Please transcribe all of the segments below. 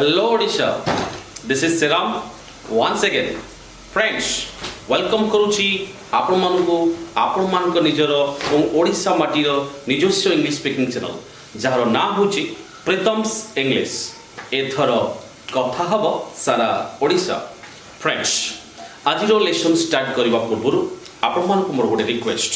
Hello Odisha, this is Siram once again. Friends, welcome करुची आपण मानकु आपण मानक निजर ओडिशा माटीर निजस्व इंग्लिश स्पीकिंग चैनल जार नाम होची प्रीतम्स इंग्लिश। एथर कथा हब सारा ओडिशा। फ्रेंड्स, आज लेसन स्टार्ट करबा पूर्व आपण मानकु मोर गोटे रिक्वेस्ट,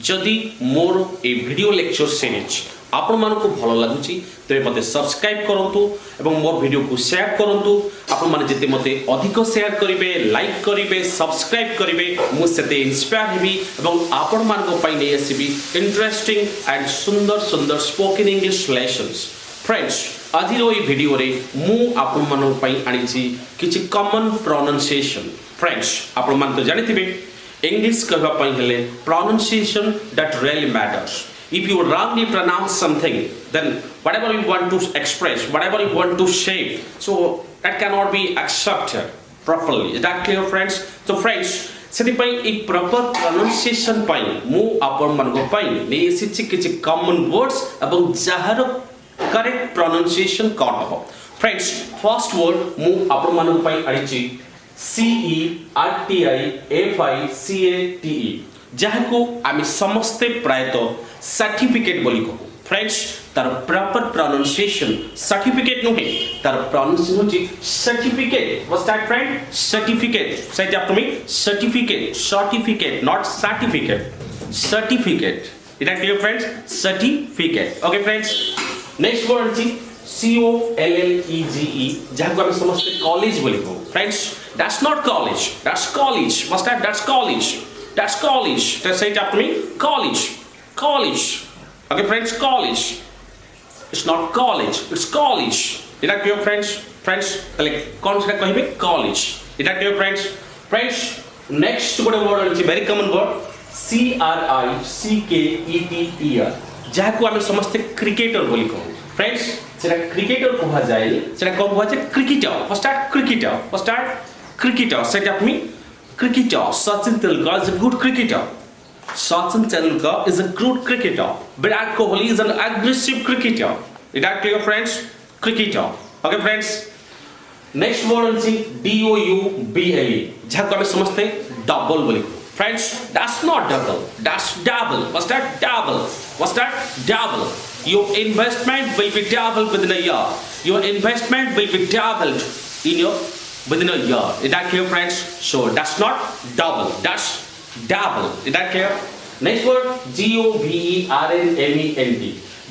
जदि मोर ए वीडियो लेक्चर सीरीज आपण मानकु भल लागुची तेरे मते सब्सक्राइब करंतु एवं मोर वीडियो को शेयर करंतु। आपण माने जते मते अधिक शेयर करिवे, लाइक करिवे, सब्सक्राइब करिवे, मु सेते इंस्पायर हेबी एवं आपण मानको पई नै आसीबी इंटरेस्टिंग एंड सुंदर सुंदर स्पोकन इंग्लिश लेसन्स। फ्रेंड्स, आज रो ई वीडियो रे मु आपण मानको पई आनिची किछि कॉमन प्रोनाउंसिएशन। फ्रेंड्स, आपण मान तो जानिथिबे इंग्लिश कहबा पई हेले pronunciation that really matters. If you wrongly pronounce something, then whatever you want to express, whatever you want to say, so that cannot be accepted properly. Is that clear, friends? So friends, सेति पई एक proper pronunciation पई मु आपण मानको पई नै एसिछि किछि common words एवं जहार correct pronunciation कोन हो। Friends, first word मु आपण मानको पई आइछि CERTIFICATE, जहाको आमी समस्ते प्रायतः सर्टिफिकेट बोली कहू। फ्रेंड्स, तार प्रॉपर प्रोनाउंसिएशन सर्टिफिकेट नुहे, तार प्रोनाउंसिएशन होची certificate. What's that friend? Certificate. say it after me, certificate, certificate, not certificate, certificate। is that clear friends? certificate। okay friends, next word होची COLLEGE, जहाको आमी समस्ते कॉलेज बोली कहू। Friends, that's not college, that's college। what's that? that's college, that's college। say it after me, college, college। okay friends, college, it's not college, it's college। is that clear friends? friends, like कौन सा कहिबे? college। is that clear friends? friends, next गोटे word अछि very common word CRICKETER, जाको आमे समस्त cricketer बोली कहू। फ्रेंड्स, सेटा क्रिकेटर कहवा जाय, सेटा कोन कहवा जाय? Cricketer. First start cricketer, first start cricketer. say it after me, cricketer। Sachin Tendulkar is a good cricketer, Sachin Tendulkar is a good cricketer, Virat Kohli is an aggressive cricketer। is that clear friends? cricketer। okay friends, next word is DOUBLE, जहां को हम समझते हैं double बोली। friends, that's not double, that's double। what's that? double। what's that? double। your investment will be doubled within a year, your investment will be doubled in your within a year। is that clear friends? so that's not double, that's double। is that clear? next word GOVERNMENT,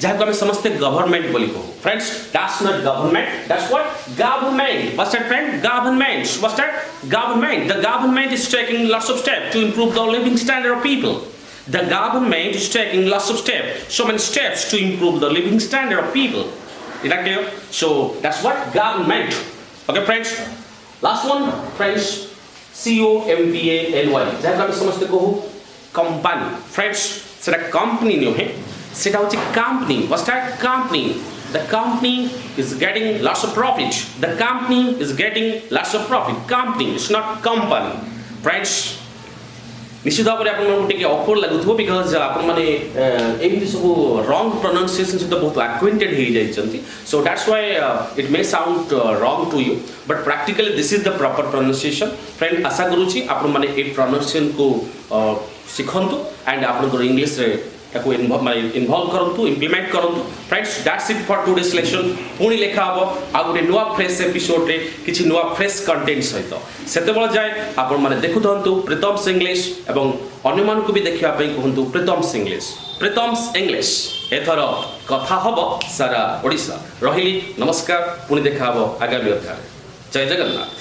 जहां को हम समझते government बोली कहू। Friends, that's not government, that's what? government। what's that friend? government। what's that? government। the government is taking lots of steps to improve the living standard of people, the government is taking lots of steps, so many steps to improve the living standard of people। is that clear? so that's what? government। okay friends, last one friends, COMPANY, जहां को हम समझते कहू company. Friends, सेटा company no है, सेटा होची company. What's that? Company. the company is getting lots of profit, the company is getting lots of profit, company, it's not company। Friends, निश्चित भाव में आपन टिके ऑकवर्ड लागुथबो, बिकॉज़ आपन माने एमिति सब रॉन्ग प्रोनाउंसिएशन से तो बहुत एक्वेंटेड हे जाय छथि। So that's why it may sound wrong to you, but practically this is the proper pronunciation. Friend, आशा करूची आपन माने ए प्रोनाउंसिएशन को सिखंतु एंड आपन को इंग्लिश रे ताको इन्वॉल्व करंतु, इंप्लीमेंट करंतु। Friends, that's it for today's lecture. पुणी लेखा हबो आ गुटे नुवा फ्रेश एपिसोड रे किछि नुवा फ्रेश कंटेंट सहित। सेते बेला जाय आपन माने देखु थंतु प्रीतम्स इंग्लिश एवं अन्य मान को भी देखिया पई कहंतु प्रीतम्स इंग्लिश, प्रीतम्स इंग्लिश। एथर कथा हबो सारा ओडिसा। रहिली, नमस्कार, पुणी देखा हबो आगामी अध्याय। जय जगन्नाथ।